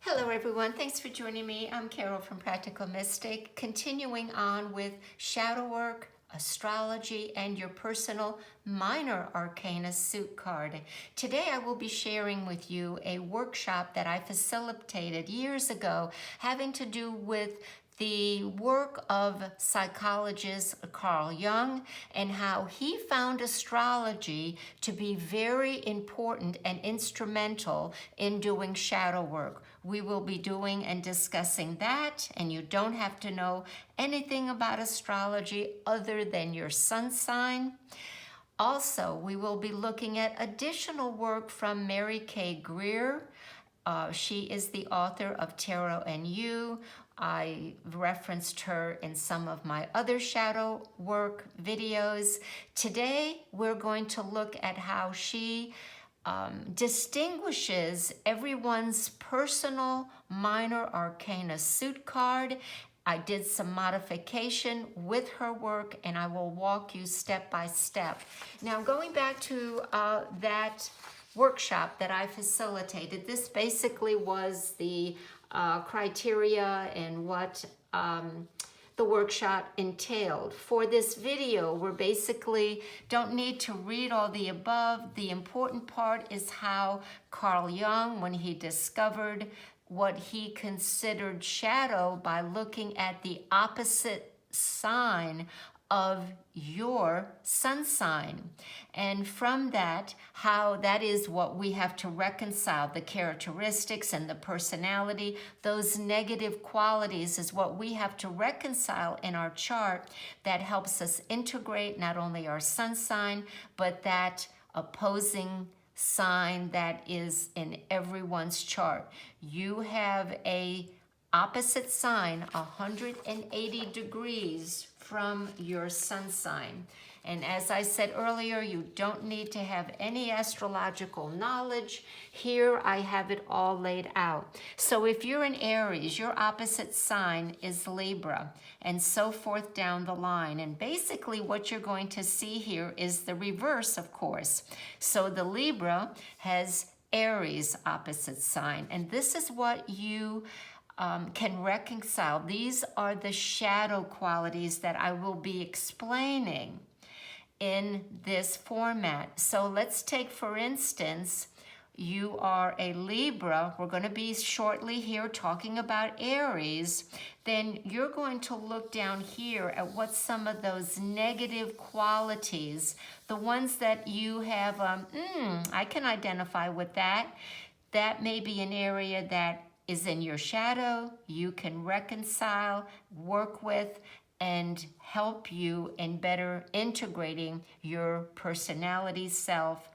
Hello everyone, thanks for joining me. I'm Carol from Practical Mystic, continuing on with shadow work, astrology, and your personal minor arcana suit card. Today I will be sharing with you a workshop that I facilitated years ago having to do with the work of psychologist Carl Jung and how he found astrology to be very important and instrumental in doing shadow work. We will be doing and discussing that, and you don't have to know anything about astrology other than your sun sign. Also, we will be looking at additional work from Mary K. Greer. She is the author of Tarot and You. I referenced her in some of my other shadow work videos. Today, we're going to look at how she distinguishes everyone's personal minor arcana suit card. I did some modification with her work, and I will walk you step by step. Now, going back to that workshop that I facilitated, this basically was the criteria and what the workshop entailed. For this video, we're basically don't need to read all the above. The important part is how Carl Jung, when he discovered what he considered shadow by looking at the opposite sign of your sun sign. And from that, how that is what we have to reconcile, the characteristics and the personality. Those negative qualities is what we have to reconcile in our chart that helps us integrate not only our sun sign, but that opposing sign that is in everyone's chart. You have a opposite sign 180 degrees from your sun sign. And as I said earlier, you don't need to have any astrological knowledge. Here I have it all laid out. So if you're an Aries, your opposite sign is Libra, and so forth down the line. And basically what you're going to see here is the reverse, of course. So the Libra has Aries opposite sign, and this is what you can reconcile. These are the shadow qualities that I will be explaining in this format. So let's take, for instance, you are a Libra. We're going to be shortly here talking about Aries. Then you're going to look down here at what some of those negative qualities, the ones that you have, I can identify with that. That may be an area that is in your shadow, you can reconcile, work with, and help you in better integrating your personality self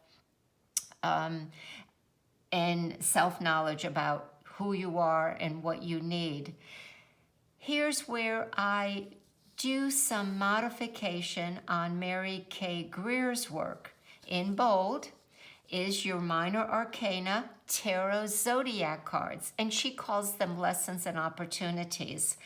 and self-knowledge about who you are and what you need. Here's where I do some modification on Mary K. Greer's work. In bold is your minor arcana tarot zodiac cards, and she calls them lessons and opportunities.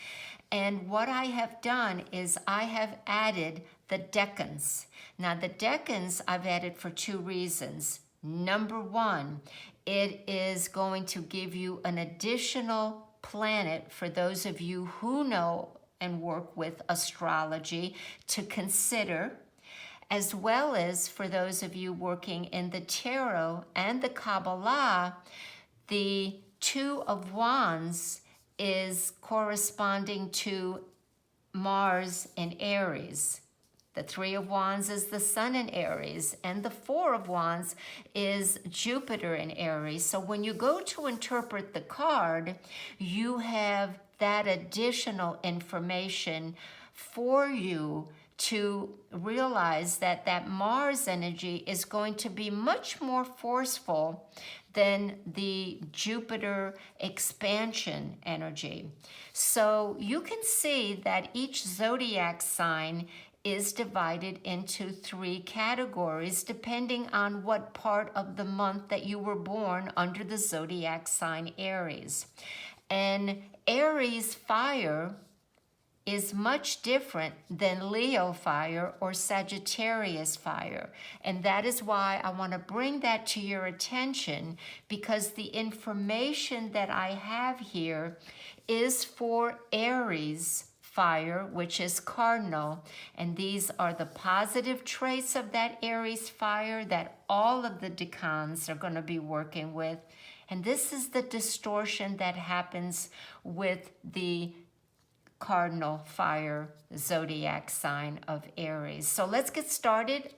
And what I have done is I have added the decans. Now the decans I've added for two reasons. Number one, it is going to give you an additional planet for those of you who know and work with astrology to consider, as well as for those of you working in the tarot and the Kabbalah. The Two of Wands is corresponding to Mars in Aries. The Three of Wands is the Sun in Aries, and the Four of Wands is Jupiter in Aries. So when you go to interpret the card, you have that additional information for you to realize that that Mars energy is going to be much more forceful than the Jupiter expansion energy. So you can see that each zodiac sign is divided into three categories depending on what part of the month that you were born under the zodiac sign Aries. And Aries fire is much different than Leo fire or Sagittarius fire. And that is why I want to bring that to your attention, because the information that I have here is for Aries fire, which is cardinal. And these are the positive traits of that Aries fire that all of the decans are going to be working with. And this is the distortion that happens with the cardinal fire zodiac sign of Aries. So let's get started.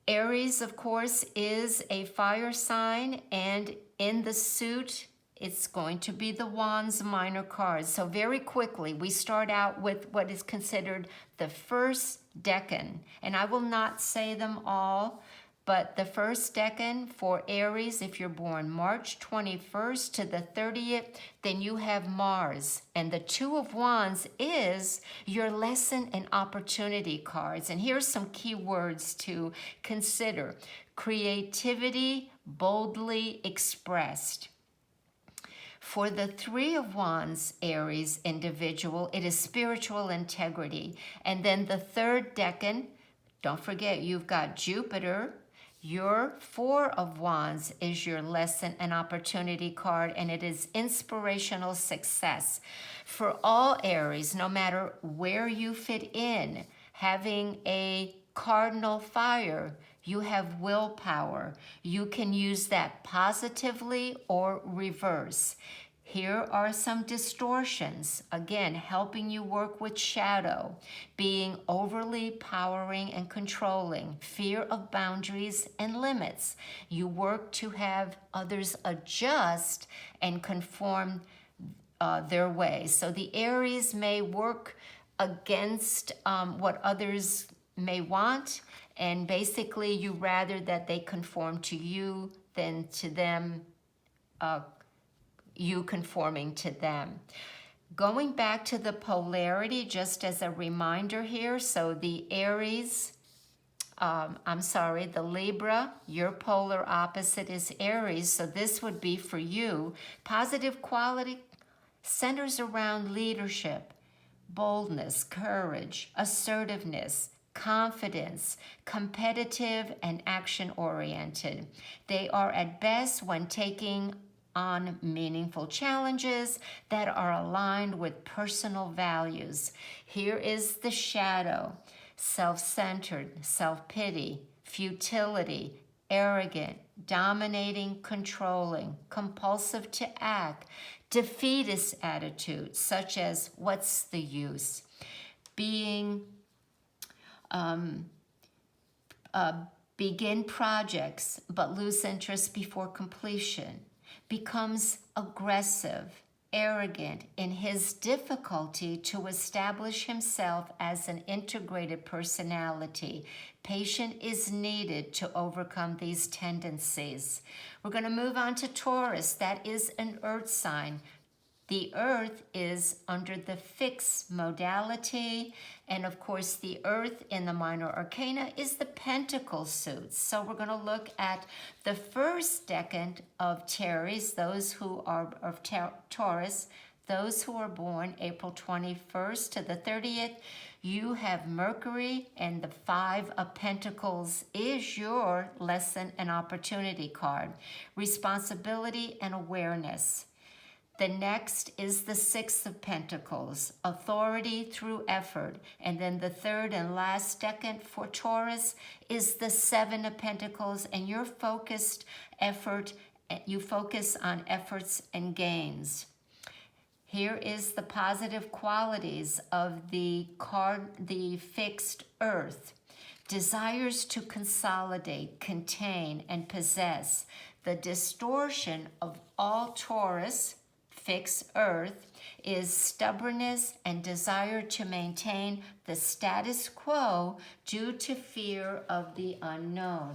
Aries, of course, is a fire sign, and in the suit, it's going to be the Wands minor cards. So very quickly, we start out with what is considered the first decan. And I will not say them all, but the first decan for Aries, if you're born March 21st to the 30th, then you have Mars. And the Two of Wands is your lesson and opportunity cards. And here's some key words to consider. Creativity boldly expressed. For the Three of Wands Aries individual, it is spiritual integrity. And then the third decan, don't forget, you've got Jupiter. Your Four of Wands is your lesson and opportunity card, and it is inspirational success. For all Aries, no matter where you fit in, having a cardinal fire, you have willpower. You can use that positively or reverse. Here are some distortions, again, helping you work with shadow, being overly powering and controlling, fear of boundaries and limits. You work to have others adjust and conform their ways. So the Aries may work against what others may want, and basically you rather that they conform to you than to them you conforming to them. Going back to the polarity, just as a reminder here, so the Aries, the Libra, your polar opposite is Aries, so this would be for you. Positive quality centers around leadership, boldness, courage, assertiveness, confidence, competitive, and action-oriented. They are at best when taking on meaningful challenges that are aligned with personal values. Here is the shadow: self-centered, self-pity, futility, arrogant, dominating, controlling, compulsive to act, defeatist attitude, such as what's the use? Being begin projects but lose interest before completion. Becomes aggressive, arrogant in his difficulty to establish himself as an integrated personality. Patience is needed to overcome these tendencies. We're going to move on to Taurus. That is an earth sign. The earth is under the fixed modality, and of course the earth in the minor arcana is the pentacle suits. So we're going to look at the first decan of Aries, those who are of Taurus, those who are born April 21st to the 30th. You have Mercury, and the Five of Pentacles is your lesson and opportunity card. Responsibility and awareness. The next is the Six of Pentacles, authority through effort. And then the third and last decan for Taurus is the Seven of Pentacles, and your focused effort, you focus on efforts and gains. Here is the positive qualities of the fixed earth. Desires to consolidate, contain, and possess. The distortion of all Taurus fixed earth is stubbornness and desire to maintain the status quo due to fear of the unknown.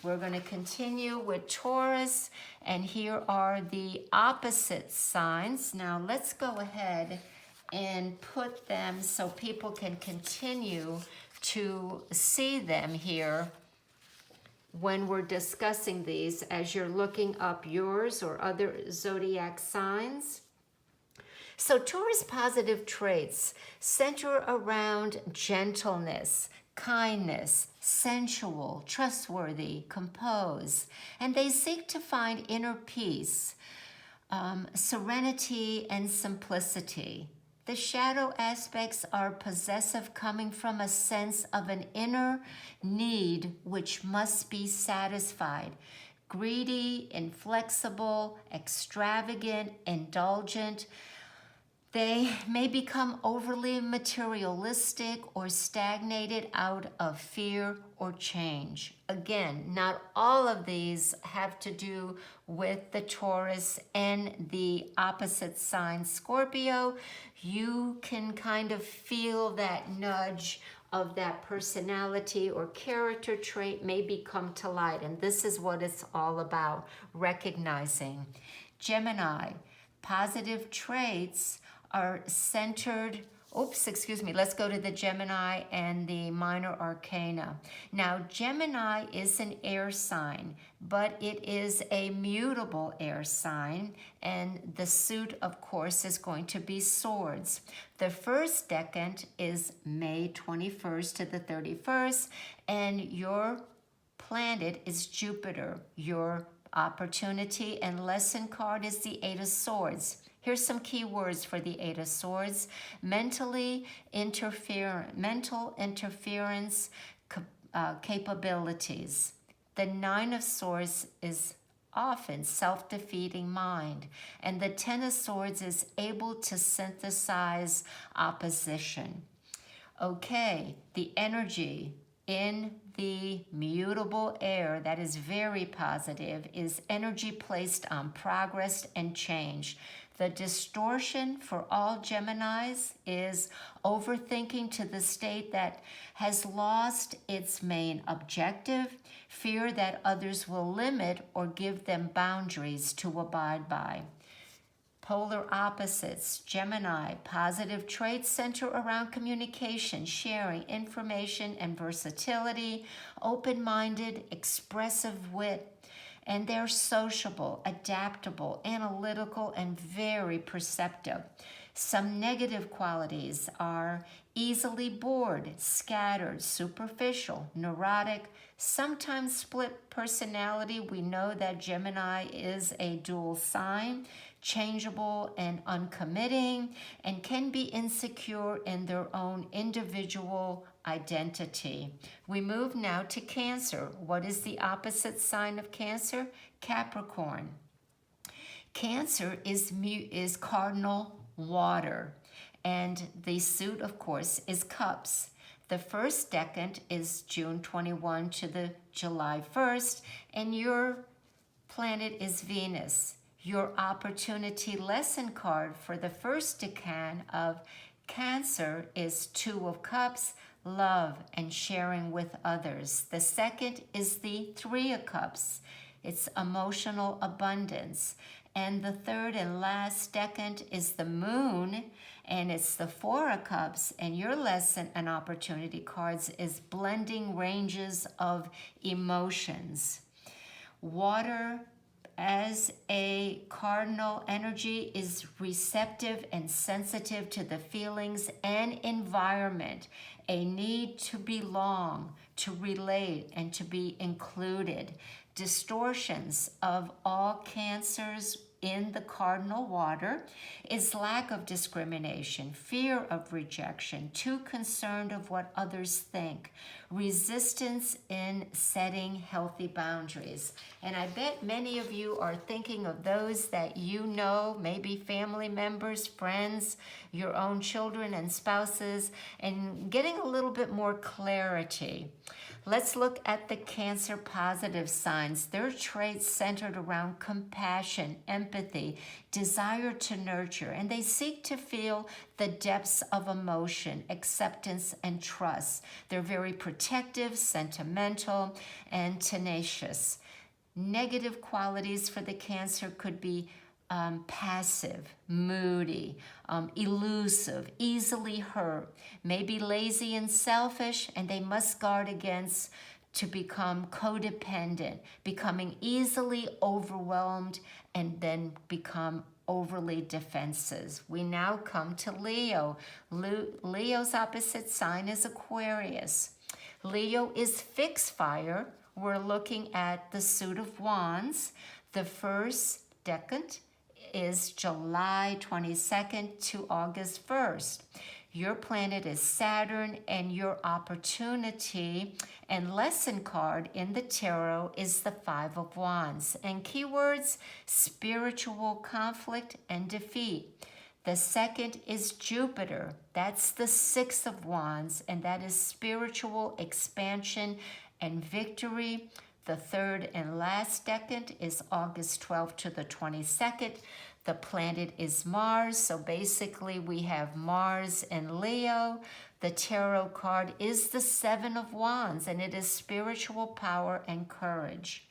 We're going to continue with Taurus, and here are the opposite signs. Now let's go ahead and put them so people can continue to see them here when we're discussing these as you're looking up yours or other zodiac signs. So Taurus positive traits center around gentleness, kindness, sensual, trustworthy, composed, and they seek to find inner peace, serenity, and simplicity. The shadow aspects are possessive, coming from a sense of an inner need which must be satisfied. Greedy, inflexible, extravagant, indulgent. They may become overly materialistic or stagnated out of fear or change. Again, not all of these have to do with the Taurus and the opposite sign, Scorpio. You can kind of feel that nudge of that personality or character trait maybe come to light. And this is what it's all about, recognizing. Gemini, positive traits are centered, let's go to the Gemini and the minor arcana. Now, Gemini is an air sign, but it is a mutable air sign, and the suit, of course, is going to be swords. The first decan is May 21st to the 31st, and your planet is Jupiter. Your opportunity and lesson card is the Eight of Swords. Here's some key words for the Eight of Swords. Mental interference capabilities. The Nine of Swords is often self-defeating mind, and the Ten of Swords is able to synthesize opposition. Okay, the energy in the mutable air that is very positive is energy placed on progress and change. The distortion for all Geminis is overthinking to the state that has lost its main objective, fear that others will limit or give them boundaries to abide by. Polar opposites, Gemini, positive traits center around communication, sharing information and versatility, open-minded, expressive wit, and they're sociable, adaptable, analytical, and very perceptive. Some negative qualities are easily bored, scattered, superficial, neurotic, sometimes split personality. We know that Gemini is a dual sign, changeable and uncommitting, and can be insecure in their own individual identity. We move now to Cancer. What is the opposite sign of Cancer? Capricorn. Cancer is cardinal water, and the suit, of course, is Cups. The first decan is June 21 to the July 1st, and your planet is Venus. Your opportunity lesson card for the first decan of Cancer is Two of Cups, love and sharing with others. The second is the Three of Cups. It's emotional abundance. And the third and last decan is the Moon, and it's the Four of Cups. And your lesson and opportunity cards is blending ranges of emotions. Water as a cardinal energy is receptive and sensitive to the feelings and environment, a need to belong, to relate, and to be included. Distortions of all Cancers in the cardinal water is lack of discrimination, fear of rejection, too concerned of what others think, resistance in setting healthy boundaries. And I bet many of you are thinking of those that you know, maybe family members, friends, your own children and spouses, and getting a little bit more clarity. Let's look at the Cancer positive signs. Their traits centered around compassion, empathy, desire to nurture, and they seek to feel the depths of emotion, acceptance, and trust. They're very protective, sentimental, and tenacious. Negative qualities for the Cancer could be passive, moody, elusive, easily hurt, maybe lazy and selfish, and they must guard against to become codependent, becoming easily overwhelmed, and then become overly defensive. We now come to Leo. Leo's opposite sign is Aquarius. Leo is fixed fire. We're looking at the suit of wands. The first decan is July 22nd to August 1st. Your planet is Saturn, and your opportunity and lesson card in the tarot is the Five of Wands. And keywords, spiritual conflict and defeat. The second is Jupiter. That's the Six of Wands, and that is spiritual expansion and victory. The third and last decan is August 12th to the 22nd. The planet is Mars, so basically we have Mars and Leo. The tarot card is the Seven of Wands, and it is spiritual power and courage.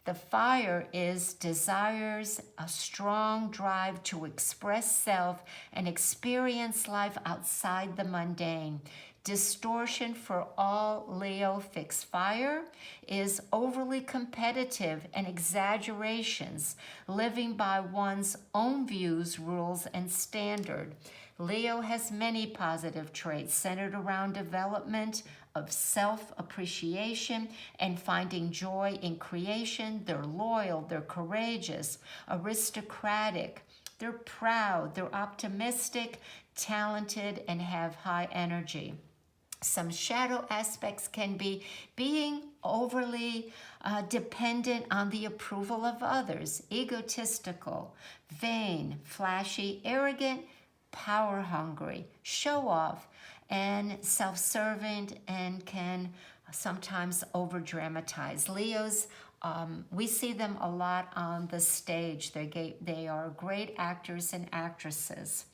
The fire is desires, a strong drive to express self and experience life outside the mundane. Distortion for all Leo fixed fire is overly competitive and exaggerations, living by one's own views, rules, and standard. Leo has many positive traits centered around development of self-appreciation and finding joy in creation. They're loyal, they're courageous, aristocratic, they're proud, they're optimistic, talented, and have high energy. Some shadow aspects can be being overly dependent on the approval of others, egotistical, vain, flashy, arrogant, power hungry, show off, and self-serving, and can sometimes over-dramatize. Leos, we see them a lot on the stage. They are great actors and actresses.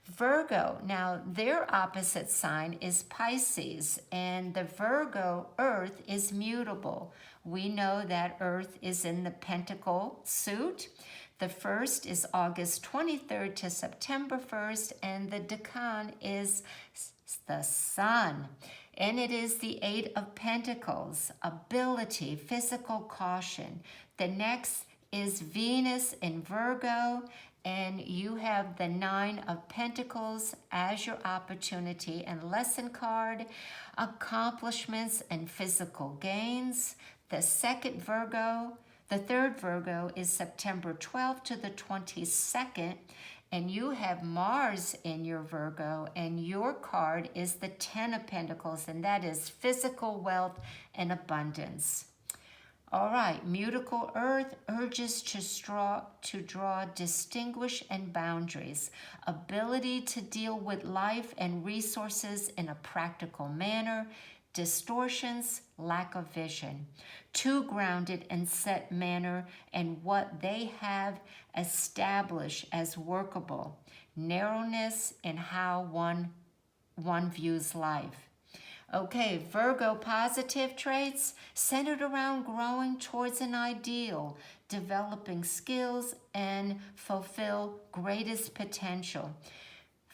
Virgo, now their opposite sign is Pisces, and the Virgo Earth is mutable. We know that Earth is in the Pentacle suit. The first is August 23rd to September 1st, and the decan is the Sun. And it is the Eight of Pentacles, ability, physical caution. The next is Venus in Virgo, and you have the Nine of Pentacles as your opportunity and lesson card, accomplishments and physical gains. The third Virgo is September 12th to the 22nd, and you have Mars in your Virgo, and your card is the Ten of Pentacles, and that is physical wealth and abundance. All right, mutable Earth urges to draw, distinguish, and boundaries, ability to deal with life and resources in a practical manner, distortions, lack of vision, too grounded and set manner and what they have established as workable, narrowness in how one views life. Okay, Virgo positive traits centered around growing towards an ideal, developing skills, and fulfill greatest potential.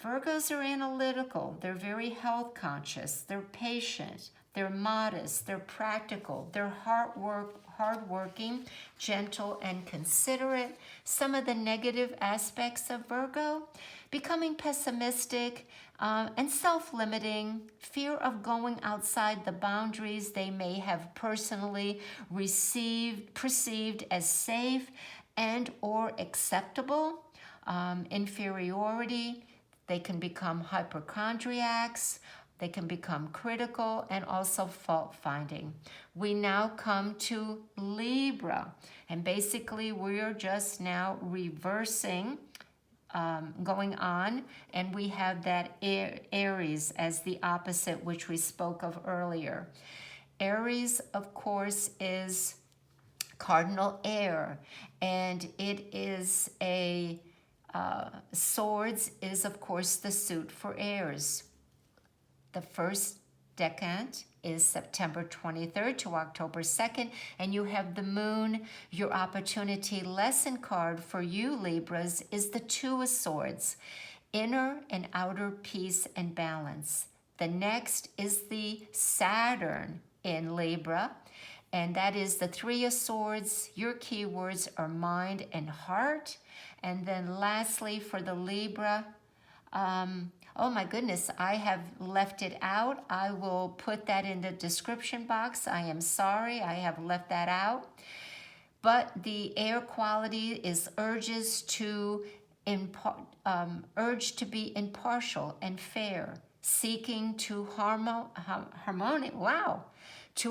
Virgos are analytical, they're very health conscious, they're patient, they're modest, they're practical, they're hardworking, gentle, and considerate. Some of the negative aspects of Virgo: becoming pessimistic and self-limiting, fear of going outside the boundaries they may have personally perceived as safe and or acceptable, inferiority. They can become hypochondriacs, they can become critical, and also fault-finding. We now come to Libra, and basically we're just now reversing, going on, and we have that Aries as the opposite, which we spoke of earlier. Aries, of course, is cardinal air, and it is a swords is, of course, the suit for airs. The first decan is September 23rd to October 2nd, and you have the moon. Your opportunity lesson card for you, Libras, is the Two of Swords, inner and outer peace and balance. The next is the Saturn in Libra, and that is the Three of Swords. Your keywords are mind and heart. And then lastly, for the Libra, oh my goodness, I have left it out. I will put that in the description box. I am sorry, I have left that out. But the air quality is urge to be impartial and fair, seeking to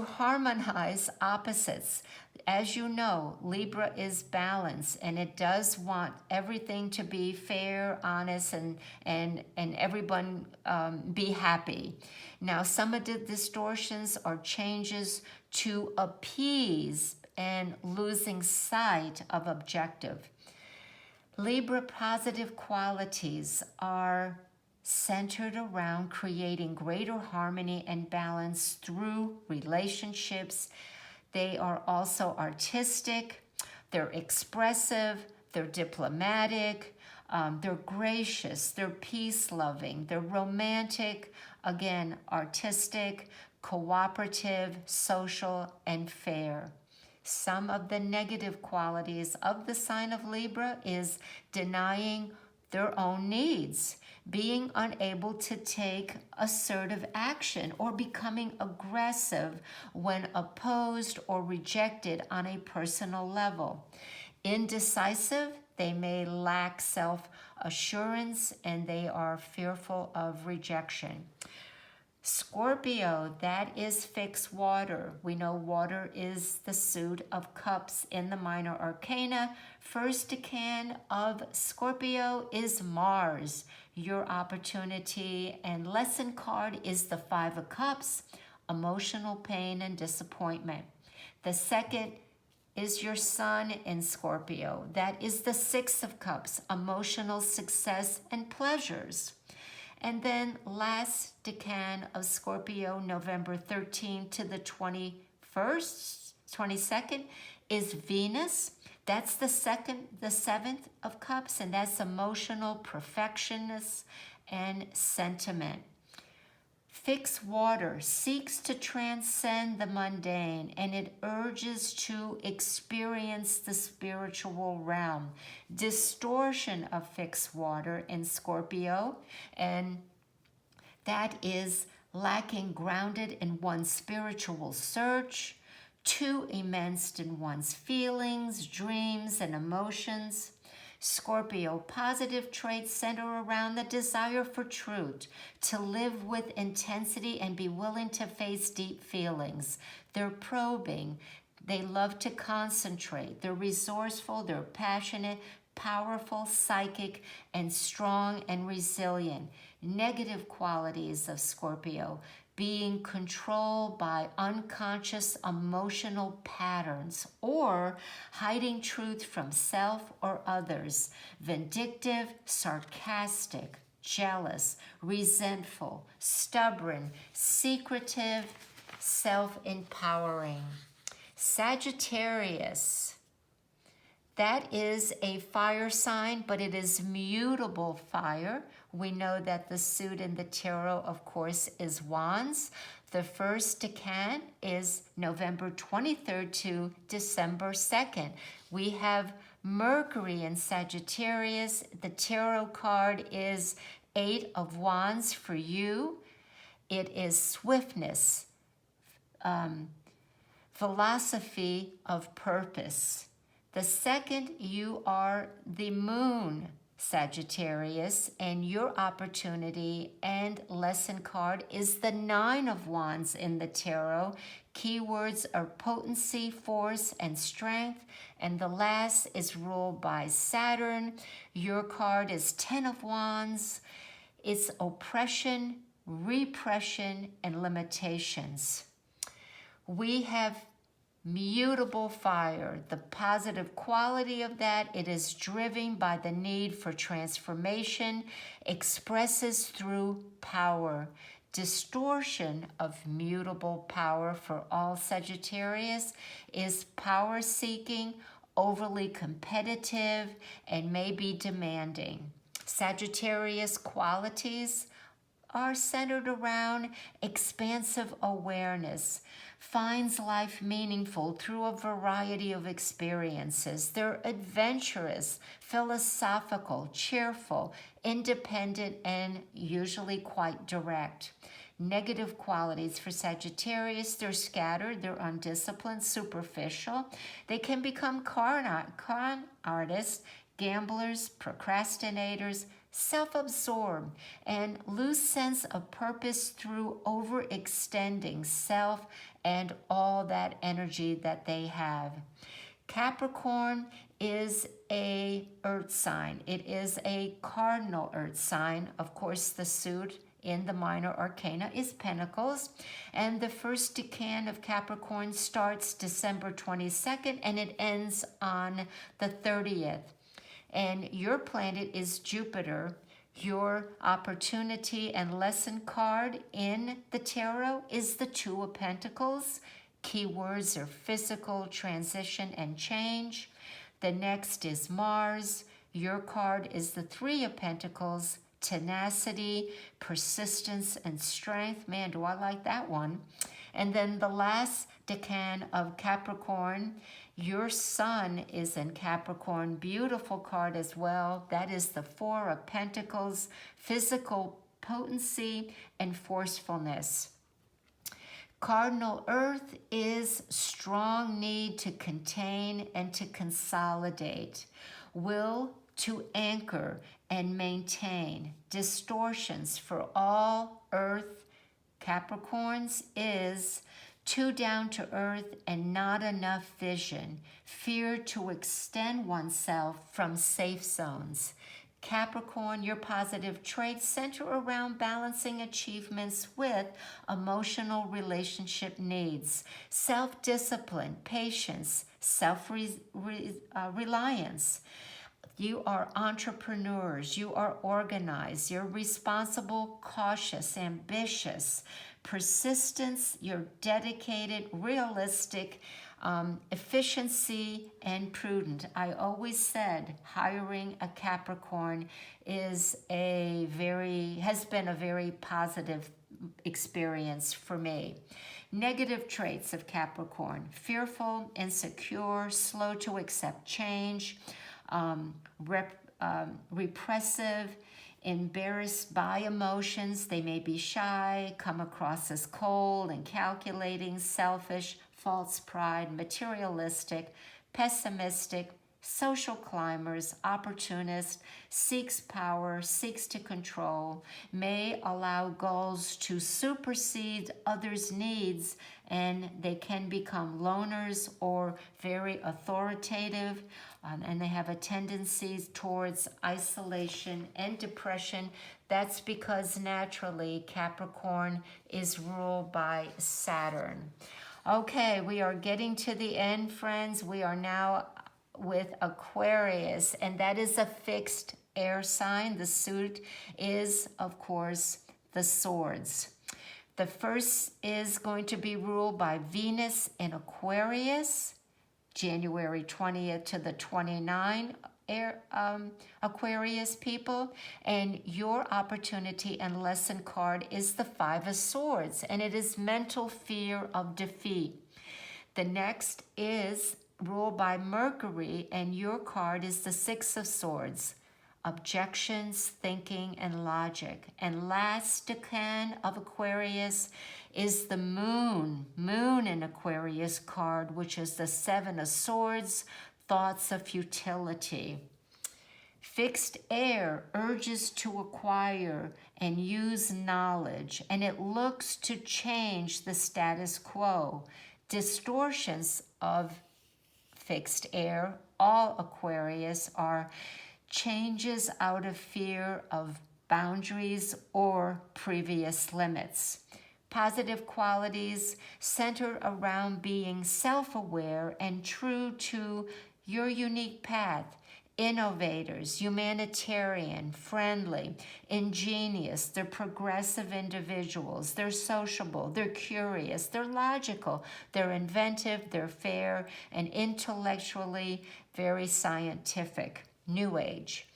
harmonize opposites. As you know, Libra is balance, and it does want everything to be fair, honest, and everyone be happy. Now, some of the distortions are changes to appease and losing sight of objective. Libra positive qualities are centered around creating greater harmony and balance through relationships. They are also artistic, they're expressive, they're diplomatic, they're gracious, they're peace-loving, they're romantic, again, artistic, cooperative, social, and fair. Some of the negative qualities of the sign of Libra is denying their own needs, being unable to take assertive action, or becoming aggressive when opposed or rejected on a personal level. Indecisive, they may lack self-assurance, and they are fearful of rejection. Scorpio, that is fixed water. We know water is the suit of cups in the minor arcana. First decan of Scorpio is Mars, your opportunity, and lesson card is the Five of Cups, emotional pain and disappointment. The second is your Sun in Scorpio. That is the Six of Cups, emotional success and pleasures. And then last decan of Scorpio, November 13th to the 22nd, is Venus. That's the seventh of cups, and that's emotional perfectionness and sentiment. Fixed water seeks to transcend the mundane, and it urges to experience the spiritual realm. Distortion of fixed water in Scorpio, and that is lacking grounded in one's spiritual search, too immersed in one's feelings, dreams, and emotions. Scorpio, positive traits center around the desire for truth, to live with intensity and be willing to face deep feelings. They're probing. They love to concentrate. They're resourceful. They're passionate, powerful, psychic, and strong and resilient. Negative qualities of Scorpio: being controlled by unconscious emotional patterns or hiding truth from self or others, vindictive, sarcastic, jealous, resentful, stubborn, secretive, self-empowering. Sagittarius, that is a fire sign, but it is mutable fire. We know that the suit in the tarot, of course, is Wands. The first decan is November 23rd to December 2nd. We have Mercury in Sagittarius. The tarot card is Eight of Wands for you. It is swiftness, philosophy of purpose. The second, you are the moon, Sagittarius, and your opportunity and lesson card is the Nine of Wands in the tarot. Keywords are potency, force, and strength. And the last is ruled by Saturn. Your card is Ten of Wands. It's oppression, repression, and limitations. We have mutable fire. The positive quality of that, it is driven by the need for transformation, expresses through power. Distortion of mutable power for all Sagittarius is power-seeking, overly competitive, and may be demanding. Sagittarius qualities are centered around expansive awareness, finds life meaningful through a variety of experiences. They're adventurous, philosophical, cheerful, independent, and usually quite direct. Negative qualities for Sagittarius: they're scattered, they're undisciplined, superficial. They can become con artists, gamblers, procrastinators, self-absorbed, and lose sense of purpose through overextending self and all that energy that they have. Capricorn is a earth sign. It is a cardinal earth sign. Of course, the suit in the minor arcana is Pentacles, and the first decan of Capricorn starts December 22nd and it ends on the 30th. And your planet is Jupiter. Your opportunity and lesson card in the tarot is the Two of Pentacles. Keywords are physical, transition, and change. The next is Mars. Your card is the Three of Pentacles. Tenacity, persistence, and strength. Man, do I like that one. And then the last decan of Capricorn, your sun is in Capricorn. Beautiful card as well. That is the Four of Pentacles, physical potency and forcefulness. Cardinal Earth is strong need to contain and to consolidate. Will to anchor and maintain. Distortions for all Earth Capricorns is too down to earth and not enough vision. Fear to extend oneself from safe zones. Capricorn, your positive traits center around balancing achievements with emotional relationship needs, self-discipline, patience, self-reliance. You are entrepreneurs, you are organized, you're responsible, cautious, ambitious, persistence, you're dedicated, realistic, efficiency, and prudent. I always said hiring a Capricorn has been a very positive experience for me. Negative traits of Capricorn: fearful, insecure, slow to accept change, repressive, embarrassed by emotions. They may be shy, come across as cold and calculating, selfish, false pride, materialistic, pessimistic, social climbers, opportunist, seeks power, seeks to control, may allow goals to supersede others' needs, and they can become loners or very authoritative, and they have a tendency towards isolation and depression. That's because naturally Capricorn is ruled by Saturn. Okay, we are getting to the end, friends. We are now with Aquarius, and that is a fixed air sign. The suit is, of course, the swords. The first is going to be ruled by Venus in Aquarius, January 20th to the 29th, Aquarius people. And your opportunity and lesson card is the Five of Swords, and it is mental fear of defeat. The next is ruled by Mercury, and your card is the Six of Swords, objections, thinking, and logic. And last decan of Aquarius is the moon in Aquarius card, which is the Seven of Swords, thoughts of futility. Fixed air urges to acquire and use knowledge, and it looks to change the status quo. Distortions of fixed air, all Aquarius, are changes out of fear of boundaries or previous limits. Positive qualities centered around being self-aware and true to your unique path. Innovators, humanitarian, friendly, ingenious. They're progressive individuals. They're sociable. They're curious. They're logical. They're inventive. They're fair, and intellectually very scientific. New Age.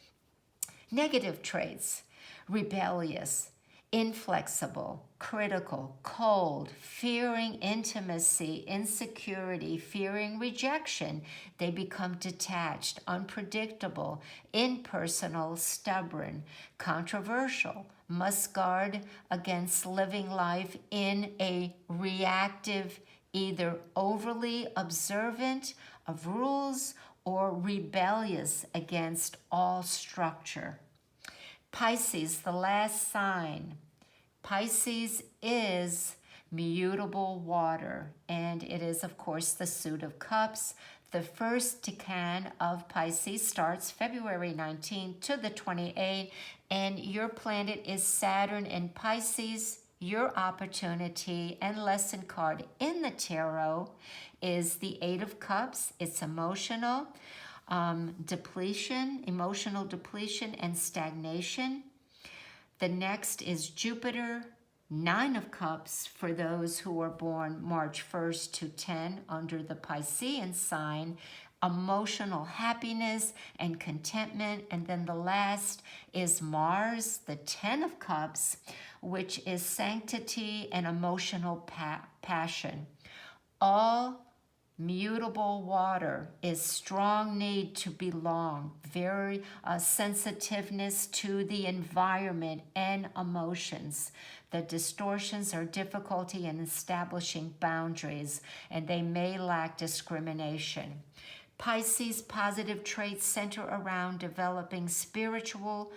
Negative traits: rebellious, inflexible, critical, cold, fearing intimacy, insecurity, fearing rejection. They become detached, unpredictable, impersonal, stubborn, controversial, must guard against living life in a reactive, either overly observant of rules or rebellious against all structure. Pisces, the last sign. Pisces is mutable water, and it is, of course, the suit of cups. The first decan of Pisces starts February 19th to the 28th, and your planet is Saturn in Pisces. Your opportunity and lesson card in the tarot is the Eight of Cups. It's emotional depletion, emotional depletion and stagnation. The next is Jupiter, Nine of Cups for those who were born March 1st to 10 under the Piscean sign, emotional happiness and contentment. And then the last is Mars, the 10 of Cups, which is sanctity and emotional passion. All mutable water is strong need to belong, very sensitiveness to the environment and emotions. The distortions are difficulty in establishing boundaries, and they may lack discrimination. Pisces positive traits center around developing spiritual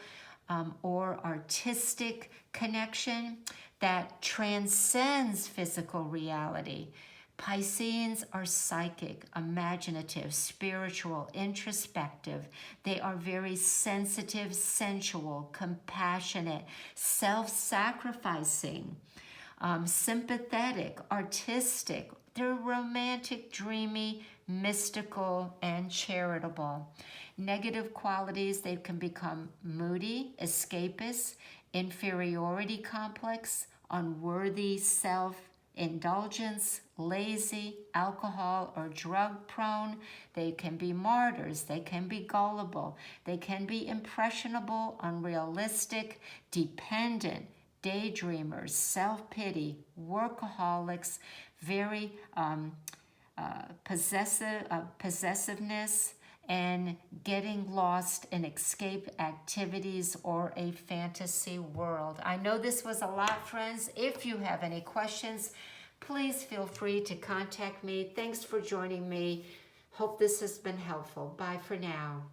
or artistic connection that transcends physical reality. Pisceans are psychic, imaginative, spiritual, introspective. They are very sensitive, sensual, compassionate, self-sacrificing, sympathetic, artistic. They're romantic, dreamy, mystical, and charitable. Negative qualities, they can become moody, escapist, inferiority complex, unworthy self-indulgence, lazy, alcohol or drug prone. They can be martyrs. They can be gullible. They can be impressionable, unrealistic, dependent, daydreamers, self-pity, workaholics, very possessiveness, and getting lost in escape activities or a fantasy world. I know this was a lot, friends. If you have any questions, please feel free to contact me. Thanks for joining me. Hope this has been helpful. Bye for now.